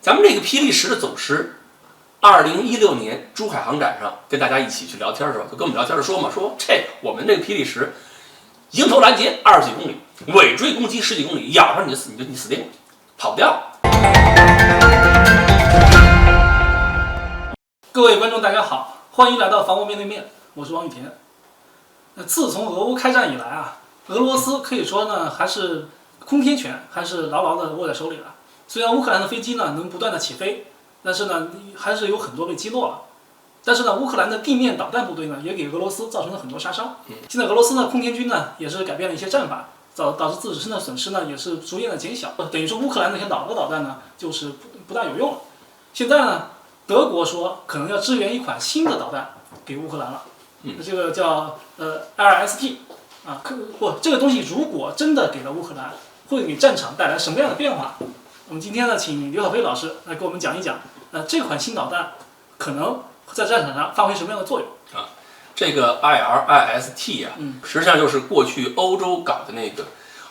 咱们这个霹雳10的总师，2016年珠海航展上跟大家一起去聊天的时候，就跟我们聊天的说嘛，说这我们这个霹雳10，迎头拦截20几公里，尾追攻击10几公里，咬上你死定了，跑不掉了。各位观众大家好，欢迎来到防务面对面，我是王雨田。自从俄乌开战以来啊，俄罗斯可以说呢还是空天权还是牢牢的握在手里了。虽然乌克兰的飞机呢能不断的起飞，但是呢还是有很多被击落了。但是呢，乌克兰的地面导弹部队呢也给俄罗斯造成了很多杀伤。现在俄罗斯呢空天军呢也是改变了一些战法，导致自身的损失呢也是逐渐的减小。等于说乌克兰那些老的导弹呢就是不大有用了。现在呢，德国说可能要支援一款新的导弹给乌克兰了，这个叫LRST 啊，这个东西如果真的给了乌克兰，会给战场带来什么样的变化？我们今天呢，请刘晓飞老师来给我们讲一讲，这款新导弹可能在战场上发挥什么样的作用啊？这个 LRST 啊，实际上就是过去欧洲搞的那个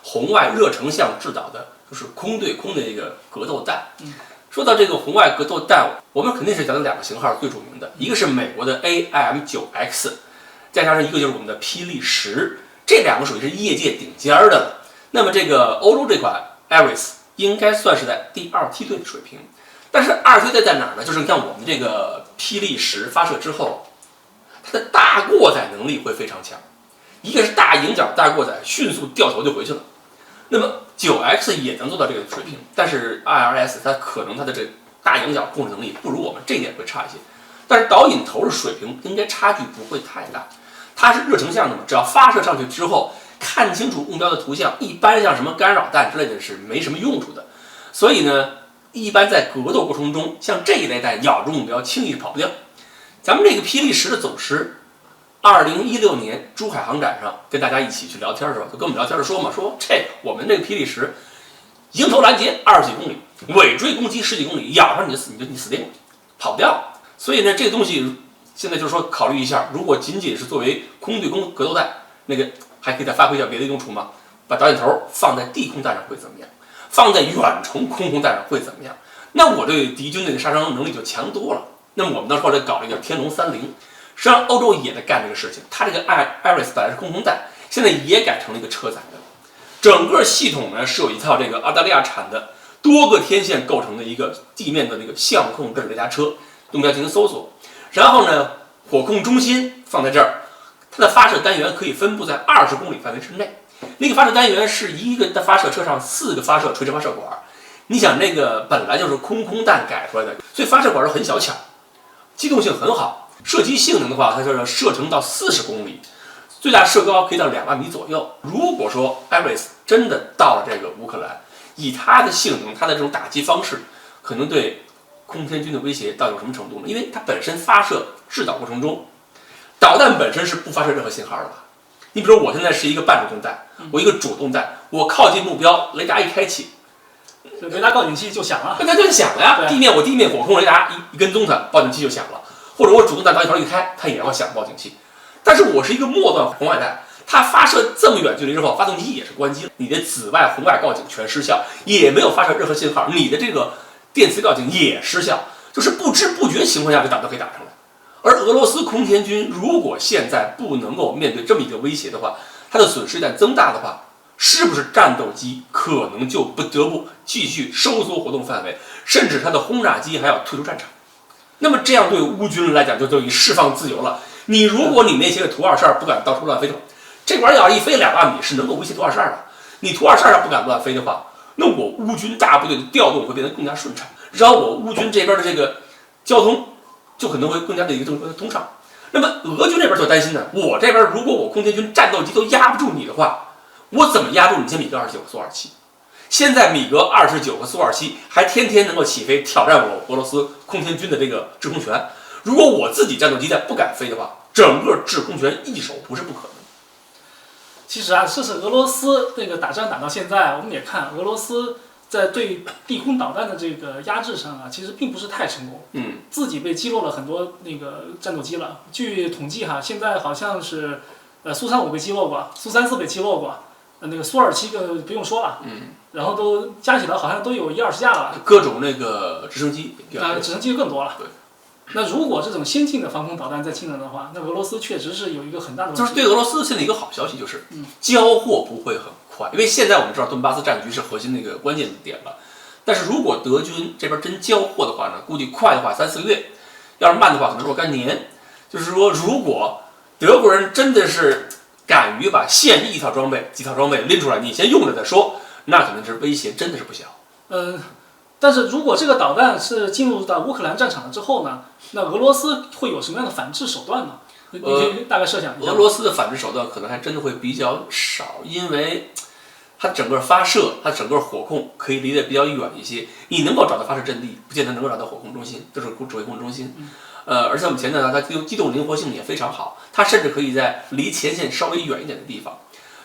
红外热成像制导的，就是空对空的一个格斗弹。说到这个红外格斗弹，我们肯定是讲的两个型号最著名的，一个是美国的 AIM-9X， 再加上一个就是我们的霹雳10，这两个属于是业界顶尖的了。那么这个欧洲这款 Ares 应该算是在第2梯队的水平，但是2梯队在哪儿呢？就是你看我们这个霹雳10发射之后，它的大过载能力会非常强，一个是大迎角大过载，迅速掉头就回去了。那么 9X 也能做到这个水平，但是 IRS 它可能它的这大迎角控制能力不如我们，这一点会差一些。但是导引头的水平应该差距不会太大，它是热成像的嘛，只要发射上去之后看清楚目标的图像，一般像什么干扰弹之类的是没什么用处的。所以呢，一般在格斗过程中，像这一类弹咬住目标轻易跑不掉。咱们这个霹雳10的总师，2016年珠海航展上跟大家一起去聊天的时候，就跟我们聊天的说嘛，说这我们这个霹雳10，迎头拦截20几公里，尾追攻击10几公里，咬上你死定了，跑不掉了。所以呢，这个东西现在就是说考虑一下，如果仅仅是作为空对空格斗弹，那个还可以再发挥一下别的用处吗？把导引头放在地空弹上会怎么样？放在远程空空弹上会怎么样？那我对敌军的杀伤能力就强多了。那么我们当时后来搞了一个天龙30，实际上欧洲也在干这个事情。它这个 Ares 本来是空空弹，现在也改成了一个车载的。整个系统呢是有一套这个澳大利亚产的多个天线构成的一个地面的那个相控阵雷达车，目标进行搜索。然后呢，火控中心放在这儿，它的发射单元可以分布在20公里范围之内。那个发射单元是一个的发射车上4个发射垂直发射管。你想那个本来就是空弹改出来的，所以发射管是很小巧，机动性很好。射击性能的话，它就是射程到40公里，最大射高可以到2万米左右。如果说 Ares 真的到了这个乌克兰，以它的性能，它的这种打击方式，可能对空天军的威胁到有什么程度呢？因为它本身发射制导过程中，导弹本身是不发射任何信号的吧？你比如说我现在是一个半主动弹，我一个主动弹，我靠近目标，雷达一开启，雷达报警器就响了，那就响了呀。地面火控雷达一跟踪它，报警器就响了。或者我主动弹导引头一开，它也要响报警器。但是我是一个末段红外弹，它发射这么远距离之后，发动机也是关机了，你的紫外红外告警全失效，也没有发射任何信号，你的这个电磁告警也失效，就是不知不觉情况下这打都可以打上来。而俄罗斯空天军如果现在不能够面对这么一个威胁的话，它的损失一旦增大的话，是不是战斗机可能就不得不继续收缩活动范围，甚至它的轰炸机还要退出战场？那么这样对乌军来讲就等于释放自由了。你如果你那些个图22不敢到处乱飞的话，这玩意儿要一飞2万米是能够威胁图22的。你图22要不敢乱飞的话，那我乌军大部队的调动会变得更加顺畅，然后我乌军这边的这个交通就可能会更加的一个通畅。那么俄军这边就担心呢，我这边如果我空天军战斗机都压不住你的话，我怎么压住你这米格29和苏27？现在米格29和苏27还天天能够起飞挑战我俄罗斯空天军的这个制空权。如果我自己战斗机再不敢飞的话，整个制空权易手不是不可能。其实啊，这是俄罗斯那个打仗打到现在，我们也看俄罗斯在对地空导弹的这个压制上啊，其实并不是太成功。自己被击落了很多那个战斗机了。据统计哈，现在好像是苏35被击落过，苏34被击落过，那个苏27个不用说了。然后都加起来好像都有10-20架了吧？各种那个直升机，直升机更多了。对。那如果这种先进的防空导弹再侵人的话，那俄罗斯确实是有一个很大的问题。就是对俄罗斯现在一个好消息就是，交货不会很快，因为现在我们知道顿巴斯战局是核心的一个关键点了。但是如果德军这边真交货的话呢，估计快的话3-4个月，要是慢的话可能若干年。就是说，如果德国人真的是敢于把现役几套装备拎出来，你先用着再说，那可能是威胁真的是不小。但是如果这个导弹是进入到乌克兰战场了之后呢，那俄罗斯会有什么样的反制手段呢？你可以大概设想一下。俄罗斯的反制手段可能还真的会比较少，因为它整个发射、它整个火控可以离得比较远一些。你能够找到发射阵地，不见得能够找到火控中心，就是指挥控中心。而且我们前呢，它机动灵活性也非常好，它甚至可以在离前线稍微远一点的地方。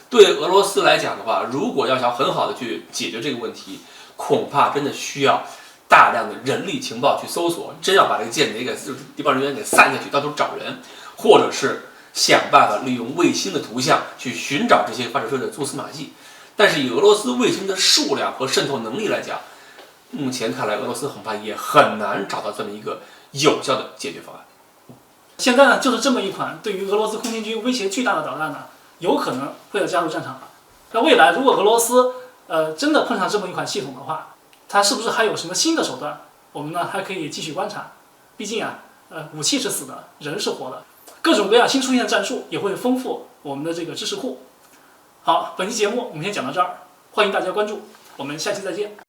对俄罗斯来讲的话，如果要想很好的去解决这个问题，恐怕真的需要大量的人力情报去搜索，真要把这个间谍就是敌方人员给散下去，到处找人，或者是想办法利用卫星的图像去寻找这些发射车的蛛丝马迹。但是以俄罗斯卫星的数量和渗透能力来讲，目前看来俄罗斯恐怕也很难找到这么一个有效的解决方案。现在呢，就是这么一款对于俄罗斯空天军威胁巨大的导弹呢，有可能会要加入战场了。那未来如果俄罗斯真的碰上这么一款系统的话，它是不是还有什么新的手段？我们呢还可以继续观察。毕竟啊，武器是死的，人是活的，各种各样新出现的战术也会丰富我们的这个知识库。好，本期节目我们先讲到这儿，欢迎大家关注，我们下期再见。